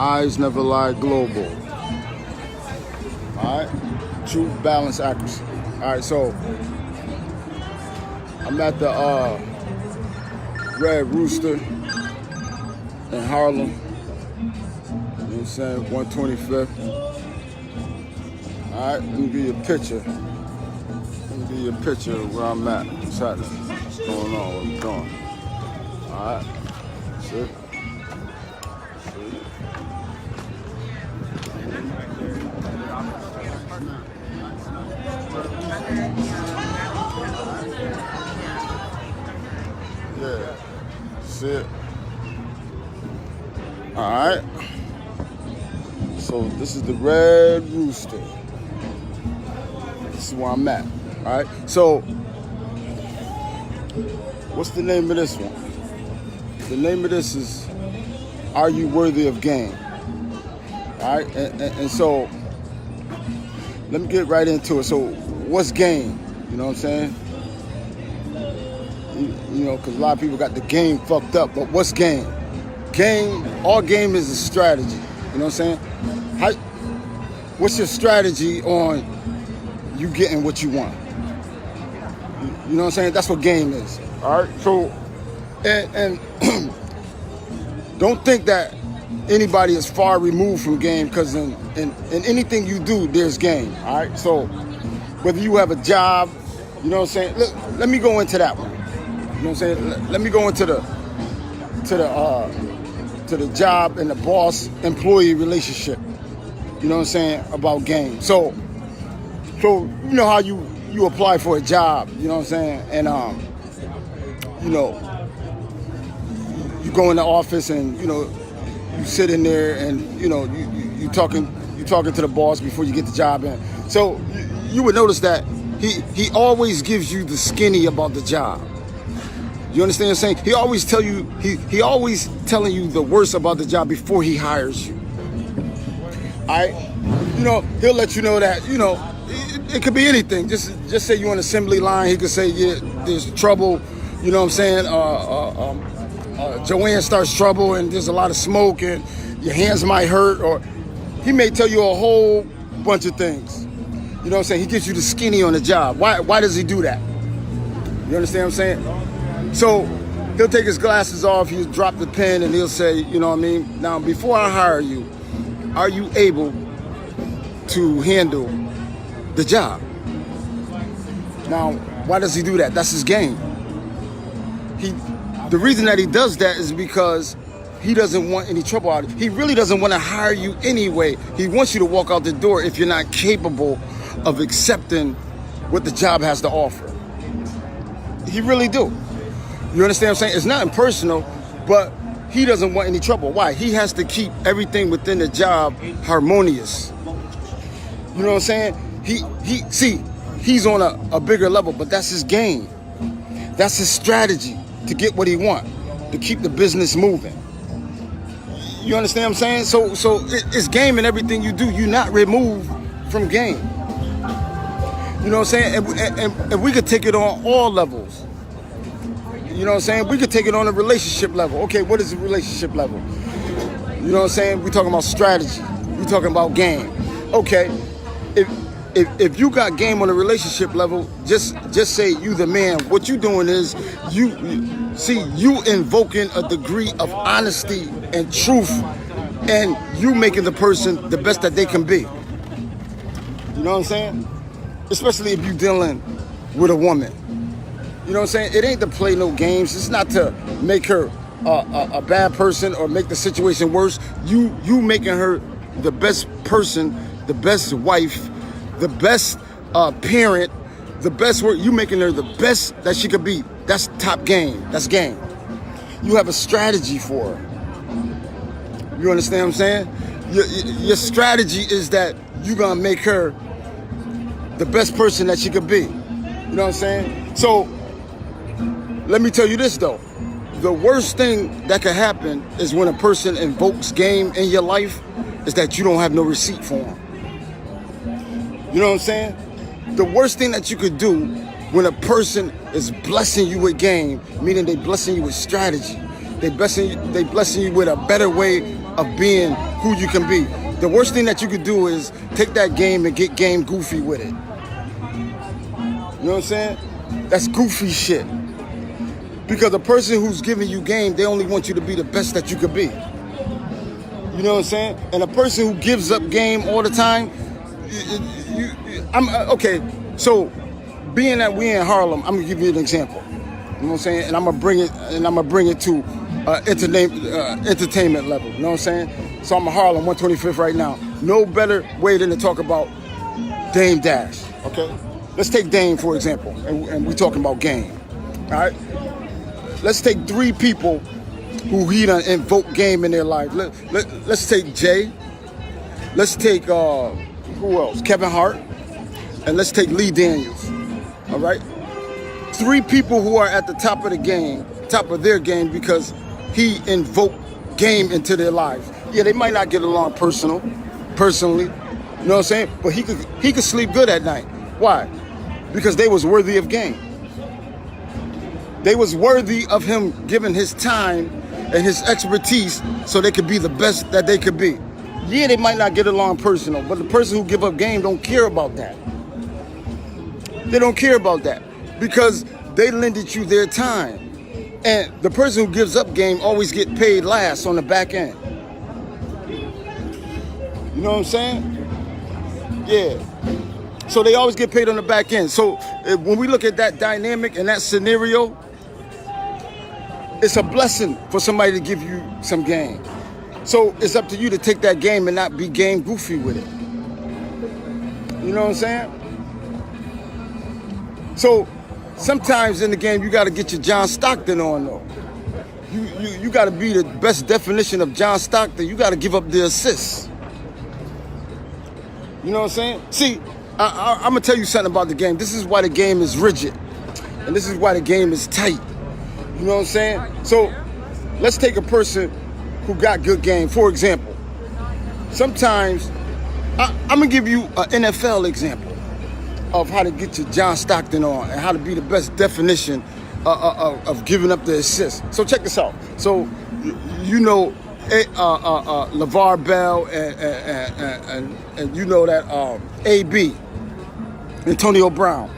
Eyes never lie global. All right. Truth, balance, accuracy. All right. So I'm at the Red Rooster in Harlem. You know what I'm saying? 125th. All right. Let me give you a picture. Let me give you a picture of where I'm at. What's happening? What's going on? What I'm doing? All right. That's it. Yeah, that's it. All right. So this is the Red Rooster. This is where I'm at. All right. So what's the name of this one? The name of this is Are You Worthy of Game? All right. And so let me get right into it. So what's game? You know what I'm saying? You know, because a lot of people got the game fucked up. But what's game? All game is a strategy. You know what I'm saying? What's your strategy on you getting what you want? You know what I'm saying? That's what game is. All right. So, and don't think that anybody is far removed from game, because in anything you do, there's game. All right. So whether you have a job, you know what I'm saying? Let me go into that one. You know what I'm saying? Let me go into the job and the boss-employee relationship. You know what I'm saying? About game. So you know how you apply for a job. You know what I'm saying? And you know, you go in the office and you know you sit in there and you know you talking to the boss before you get the job in. So you would notice that he always gives you the skinny about the job. You understand what I'm saying? He always telling you the worst about the job before he hires you. Alright? You know, he'll let you know that, you know, it could be anything. Just say you're on an assembly line, he could say, yeah, there's trouble, you know what I'm saying? Joanne starts trouble and there's a lot of smoke and your hands might hurt, or he may tell you a whole bunch of things. You know what I'm saying? He gives you the skinny on the job. Why does he do that? You understand what I'm saying? So he'll take his glasses off, he'll drop the pen, and he'll say, you know what I mean? Now, before I hire you, are you able to handle the job? Now, why does he do that? That's his game. The reason that he does that is because he doesn't want any trouble out of it. He really doesn't want to hire you anyway. He wants you to walk out the door if you're not capable of accepting what the job has to offer. He really do. You understand what I'm saying? It's not impersonal, but he doesn't want any trouble. Why? He has to keep everything within the job harmonious. You know what I'm saying? He's on a bigger level, but that's his game. That's his strategy to get what he wants, to keep the business moving. You understand what I'm saying? So it's game in everything you do. You're not removed from game. You know what I'm saying? And we could take it on all levels. You know what I'm saying? We could take it on a relationship level. Okay, what is a relationship level? You know what I'm saying? We're talking about strategy. We're talking about game. Okay, if you got game on a relationship level, just say you the man. What you doing is you invoking a degree of honesty and truth, and you making the person the best that they can be. You know what I'm saying? Especially if you're dealing with a woman. You know what I'm saying? It ain't to play no games. It's not to make her a bad person or make the situation worse. You making her the best person, the best wife, the best parent, the best work. You making her the best that she could be. That's top game. That's game. You have a strategy for her. You understand what I'm saying? Your strategy is that you're going to make her the best person that she could be. You know what I'm saying? So let me tell you this, though. The worst thing that could happen is when a person invokes game in your life is that you don't have no receipt for them. You know what I'm saying? The worst thing that you could do when a person is blessing you with game, meaning they blessing you with strategy, they blessing you with a better way of being who you can be. The worst thing that you could do is take that game and get game goofy with it. You know what I'm saying? That's goofy shit. Because the person who's giving you game, they only want you to be the best that you could be. You know what I'm saying? And a person who gives up game all the time, okay, so being that we in Harlem, I'm gonna give you an example. You know what I'm saying? And I'm gonna bring it to entertainment level. You know what I'm saying? So I'm in Harlem, 125th right now. No better way than to talk about Dame Dash. Okay? Let's take Dame for example, and we're talking about game. All right? Let's take 3 people who he done invoke game in their life. Let's take Jay. Let's take who else? Kevin Hart. And let's take Lee Daniels. All right? 3 people who are at the top of the game, top of their game, because he invoked game into their lives. Yeah, they might not get along personally. You know what I'm saying? But he could sleep good at night. Why? Because they was worthy of game. They was worthy of him giving his time and his expertise so they could be the best that they could be. Yeah, they might not get along personal, but the person who give up game don't care about that. They don't care about that because they lended you their time. And the person who gives up game always get paid last on the back end. You know what I'm saying? Yeah. So they always get paid on the back end. So when we look at that dynamic and that scenario, it's a blessing for somebody to give you some game. So it's up to you to take that game and not be game goofy with it. You know what I'm saying? So sometimes in the game, you got to get your John Stockton on, though. You got to be the best definition of John Stockton. You got to give up the assists. You know what I'm saying? See, I'm going to tell you something about the game. This is why the game is rigid. And this is why the game is tight. You know what I'm saying? So let's take a person who got good game. For example, sometimes I'm going to give you an NFL example of how to get your John Stockton on and how to be the best definition of giving up the assist. So check this out. So, you know, LeVar Bell and you know that AB, Antonio Brown.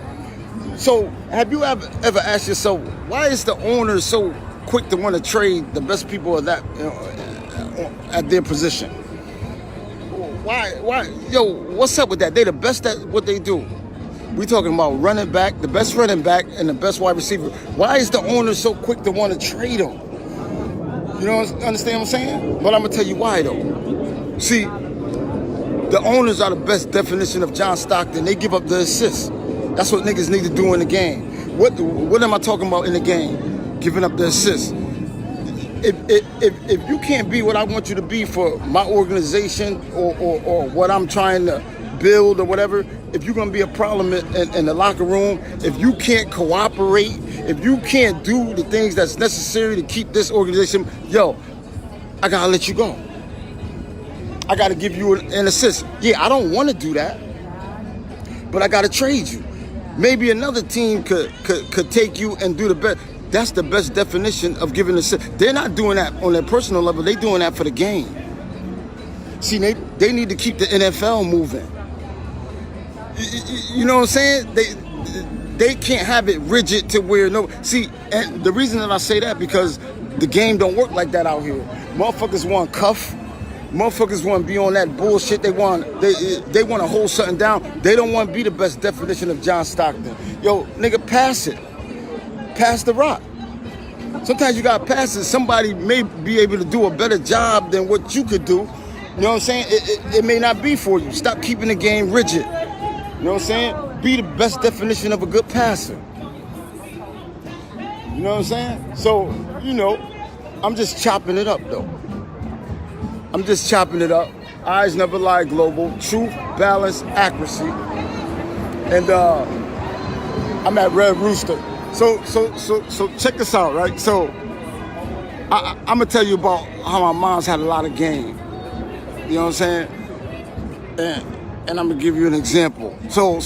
So have you ever asked yourself, why is the owner so quick to want to trade the best people of that at their position? Why? Yo, what's up with that? They the best at what they do. We talking about running back, the best running back, and the best wide receiver. Why is the owner so quick to want to trade them? You know, understand what I'm saying? But I'm gonna tell you why though. See, the owners are the best definition of John Stockton. They give up the assists. That's what niggas need to do in the game. What am I talking about in the game? Giving up the assists. If you can't be what I want you to be for my organization or what I'm trying to build or whatever, if you're gonna be a problem in the locker room, if you can't cooperate, if you can't do the things that's necessary to keep this organization, yo, I gotta let you go. I gotta give you an assist. Yeah, I don't want to do that, but I gotta trade you. Maybe another team could take you and do the best. That's the best definition of giving assist. They're not doing that on their personal level. They're doing that for the game. See, they need to keep the NFL moving. You know what I'm saying? They can't have it rigid to where no. See, and the reason that I say that because the game don't work like that out here. Motherfuckers want cuff. Motherfuckers want to be on that bullshit. They want to hold something down. They don't want to be the best definition of John Stockton. Yo, nigga, pass it. Pass the rock. Sometimes you got to pass it. Somebody may be able to do a better job than what you could do. You know what I'm saying? It may not be for you. Stop keeping the game rigid. You know what I'm saying? Be the best definition of a good passer. You know what I'm saying? So, you know, I'm just chopping it up, though. I'm just chopping it up. Eyes never lie global. Truth, balance, accuracy. And I'm at Red Rooster. So check this out, right? So I'm gonna tell you about how my mom's had a lot of game. You know what I'm saying? And I'm gonna give you an example. So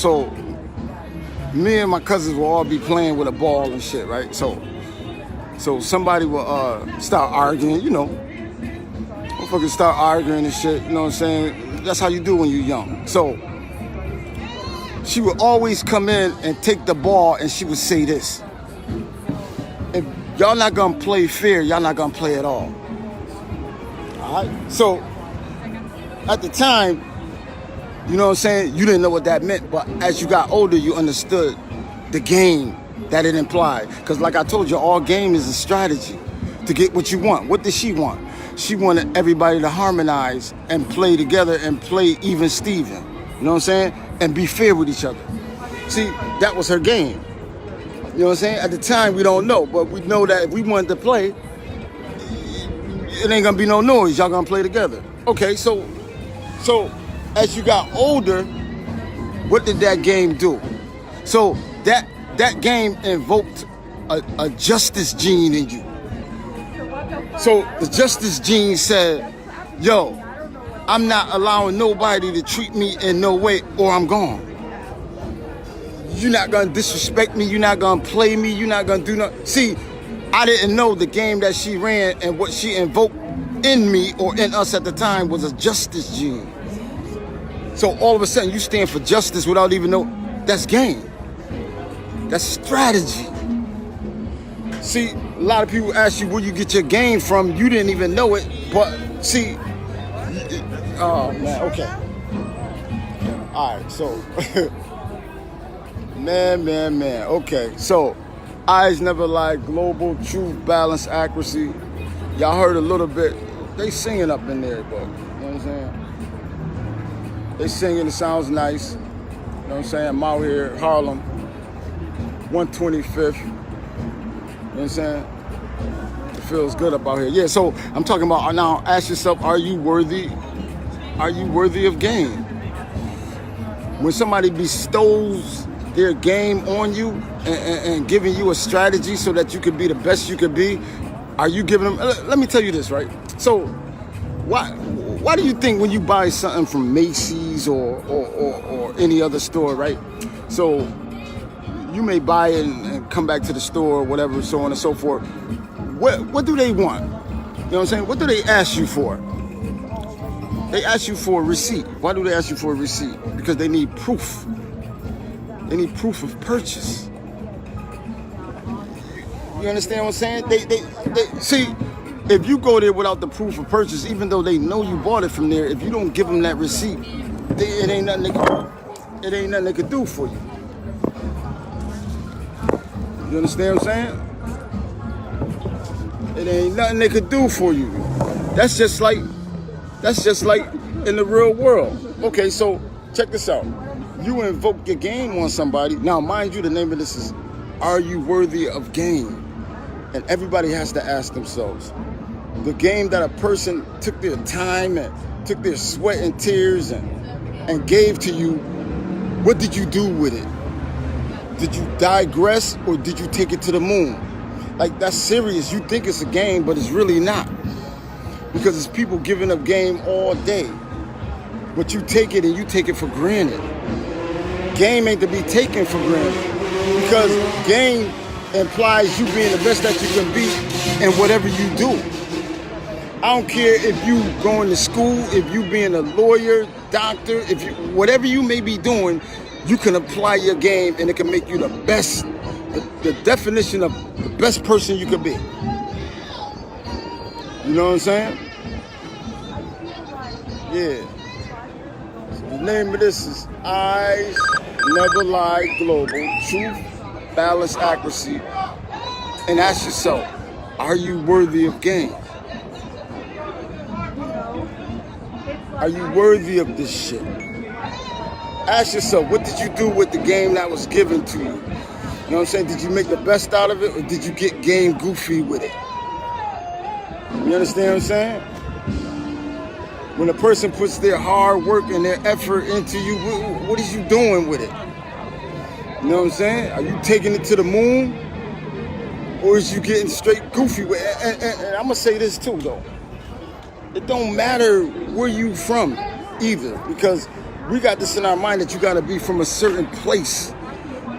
me and my cousins will all be playing with a ball and shit, right? So somebody will start arguing, you know. Motherfuckers start arguing and shit, you know what I'm saying? That's how you do when you're young. So she would always come in and take the ball and she would say this. If y'all not gonna play fair, y'all not gonna play at all. Alright? So at the time, you know what I'm saying, you didn't know what that meant, but as you got older, you understood the game that it implied. Because like I told you, all game is a strategy to get what you want. What did she want? She wanted everybody to harmonize and play together and play even Steven. You know what I'm saying? And be fair with each other. See, that was her game. You know what I'm saying? At the time, we don't know, but we know that if we wanted to play, it ain't gonna be no noise. Y'all gonna play together. Okay, so as you got older, what did that game do? So that game invoked a justice gene in you. So the justice gene said, yo, I'm not allowing nobody to treat me in no way or I'm gone. You're not gonna disrespect me, you're not gonna play me, you're not gonna do nothing. See, I didn't know the game that she ran and what she invoked in me or in us at the time was a justice gene. So all of a sudden you stand for justice without even knowing. That's game. That's strategy. See, a lot of people ask you where you get your game from. You didn't even know it, but see, oh man, okay. All right, so, man, okay. So, eyes never lie, global, truth, balance, accuracy. Y'all heard a little bit. They singing up in there, but, you know what I'm saying? They singing, it sounds nice. You know what I'm saying? I'm out here, Harlem, 125th. You know what I'm saying? It feels good up out here. Yeah, so I'm talking about now, ask yourself, are you worthy? Are you worthy of game? When somebody bestows their game on you and giving you a strategy so that you can be the best you could be, are you giving them, let me tell you this, right? So why do you think when you buy something from Macy's or any other store, right? So you may buy it and come back to the store or whatever, so on and so forth. What do they want? You know what I'm saying? What do they ask you for? They ask you for a receipt. Why do they ask you for a receipt? Because they need proof. They need proof of purchase. You understand what I'm saying? They see, if you go there without the proof of purchase, even though they know you bought it from there, if you don't give them that receipt, it ain't nothing they can do for you. You understand what I'm saying? It ain't nothing they could do for you. That's just like in the real world. Okay, so check this out. You invoke your game on somebody. Now, mind you, the name of this is, are you worthy of game? And everybody has to ask themselves, the game that a person took their time and took their sweat and tears and gave to you, what did you do with it? Did you digress or did you take it to the moon? Like, that's serious. You think it's a game, but it's really not. Because it's people giving up game all day. But you take it and you take it for granted. Game ain't to be taken for granted. Because game implies you being the best that you can be in whatever you do. I don't care if you going to school, if you being a lawyer, doctor, if you, whatever you may be doing, you can apply your game and it can make you the best, the definition of the best person you could be. You know what I'm saying? Yeah. So the name of this is Eyes Never Lie Global, Truth, Balance, Accuracy. And ask yourself, are you worthy of game? Are you worthy of this shit? Ask yourself, what did you do with the game that was given to you? You know what I'm saying? Did you make the best out of it or did you get game goofy with it? You understand what I'm saying? When a person puts their hard work and their effort into you, what is you doing with it? You know what I'm saying? Are you taking it to the moon? Or is you getting straight goofy with it? And I'm going to say this too, though. It don't matter where you from either, because we got this in our mind that you got to be from a certain place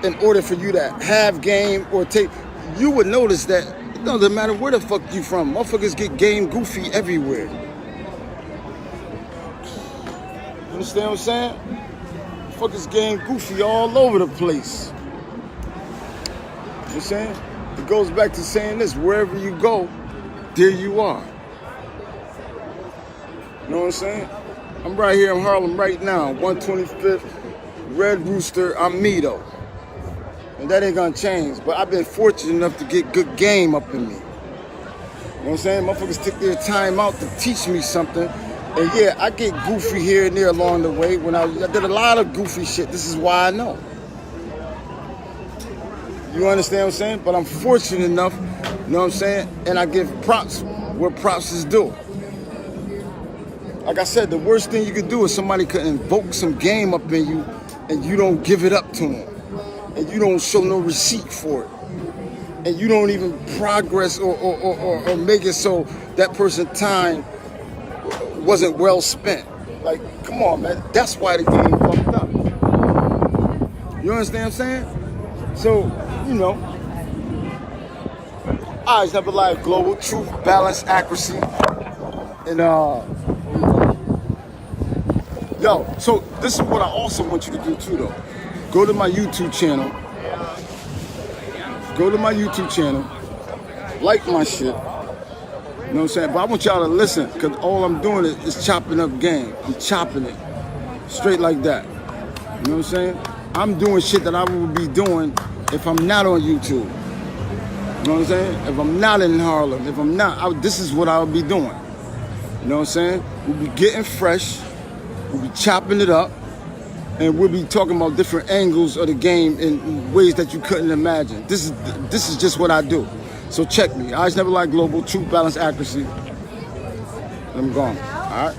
in order for you to have game or take. You would notice that it doesn't matter where the fuck you from. Motherfuckers get game goofy everywhere. understand what I'm saying? Fuckers getting goofy all over the place. You know what I'm saying? It goes back to saying this, wherever you go, there you are. You know what I'm saying? I'm right here in Harlem right now, 125th, Red Rooster, I'm me though. And that ain't gonna change, but I've been fortunate enough to get good game up in me. You know what I'm saying? Motherfuckers took their time out to teach me something. And yeah, I get goofy here and there along the way. When I did a lot of goofy shit, this is why I know. You understand what I'm saying? But I'm fortunate enough, you know what I'm saying? And I give props where props is due. Like I said, the worst thing you could do is somebody could invoke some game up in you and you don't give it up to them. And you don't show no receipt for it. And you don't even progress or make it so that person's time wasn't well spent. Like, come on, man. That's why the game fucked up. You understand what I'm saying? So, you know, Eyes Never Lie, global truth, balance, accuracy, and yo. So this is what I also want you to do too, though. Go to my YouTube channel. Go to my YouTube channel. Like my shit. You know what I'm saying? But I want y'all to listen, because all I'm doing is chopping up game. I'm chopping it. Straight like that. You know what I'm saying? I'm doing shit that I would be doing if I'm not on YouTube. You know what I'm saying? If I'm not in Harlem, if I'm not, this is what I would be doing. You know what I'm saying? We'll be getting fresh. We'll be chopping it up. And we'll be talking about different angles of the game in ways that you couldn't imagine. This is just what I do. So check me. Eyes Never Lie Global, truth, balance, accuracy. I'm gone. All right?